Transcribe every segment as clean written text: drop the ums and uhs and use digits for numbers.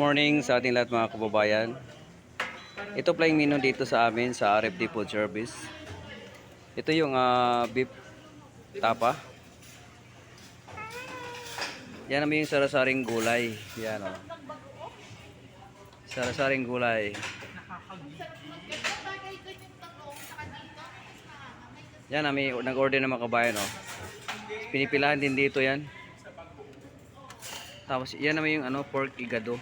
Morning sa ating lahat mga kababayan. Ito pala yung menu dito sa amin sa RFD Food Service. Ito yung beef tapa. Yan naman yung sarasaring gulay. Yan o. Sarasaring gulay. Yan namin nag-order ng mga kabayan o. Pinipilahan din dito yan. Tapos yan naman yung pork igado.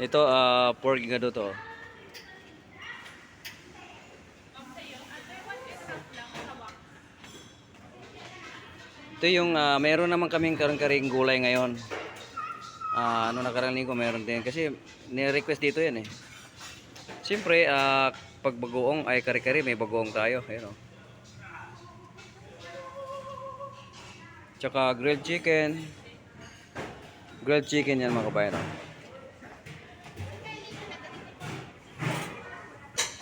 Ito pork igado to. Ito yung meron naman kaming karang-karing gulay ngayon. Nakarang linggo meron din kasi ni-request dito yan eh. Siyempre pag bagoong ay kare-kare may bagoong tayo, ayun oh. Tsaka grilled chicken. Grilled chicken yan mga kabayan oh.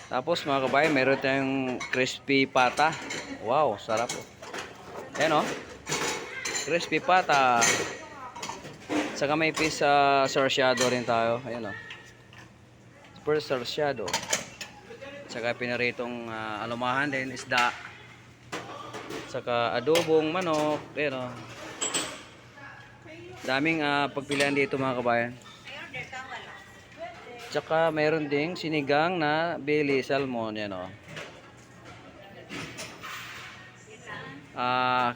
Tapos mga kabayan, meron tayong crispy pata. Wow, sarap oh. Ayan oh. Crispy pata. Saka may piece sarsyado rin tayo. Ayan oh. Super sarsyado. Saka pinaritong alumahan din, isda. Saka adobong manok. Ayan oh. Daming pagpilian dito mga kabayan. Tsaka mayroon ding sinigang na belly salmon. Yan o.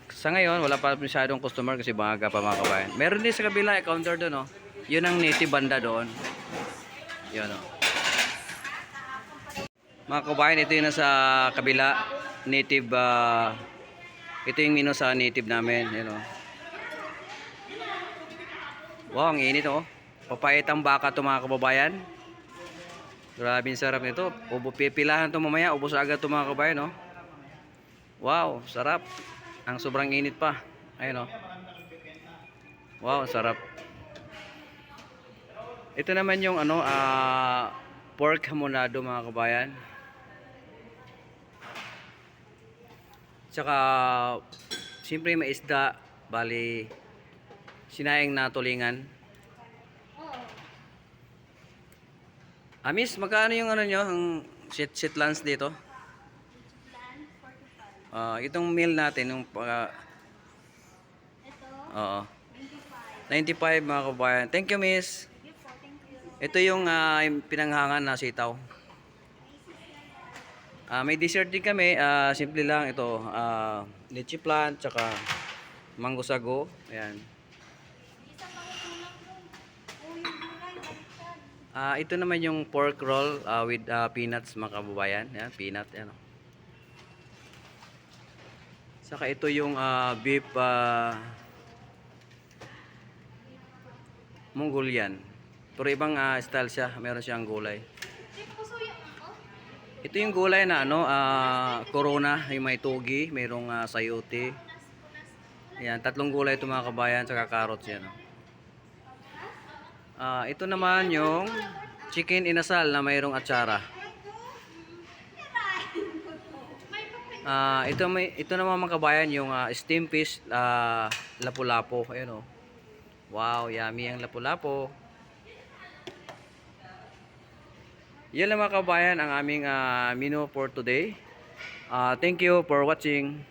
Sa ngayon, wala pa masyadong customer kasi baga pa mga kabayan. Meron din sa kabila, counter doon o. Yun ang native banda doon. Yun o. Mga kabayan, ito yung nasa kabila. Native, ito yung menu sa native namin. Yan o. Wow, ang init o. Papayat ang baka ito mga kababayan. Grabe sarap nito. Pipilahan ito mamaya. Ubos agad ito mga kabayan, no? Wow, sarap. Ang sobrang init pa. Ayun, no? Wow, sarap. Ito naman yung pork hamonado mga kabayan. Tsaka siyempre may isda. Bali, sinayang na tulingan. Miss, magkano yung nyo, ang sit lunch dito? Itong meal natin, yung oo. 95 mga kabayan. Thank you, Miss. Ito yung pinanghangan na sitaw. May dessert din kami, simple lang ito, lychee plant, tsaka mango sago. Ayan. Ito naman yung pork roll with peanuts mga kababayan. Yan, peanut. Yan. Saka ito yung beef Mongolian. Pero ibang style siya. Meron siyang gulay. Ito yung gulay na corona. Yung may togi. Mayroong sayote. Yan, tatlong gulay ito mga kabayan. Saka carrots yan. Ito naman yung chicken inasal na mayroong atsara. Ito naman mga kabayan yung steam fish lapu-lapu. Ayun oh. Wow, yummy ang lapu-lapu. Yan lang mga kabayan ang aming menu for today. Thank you for watching.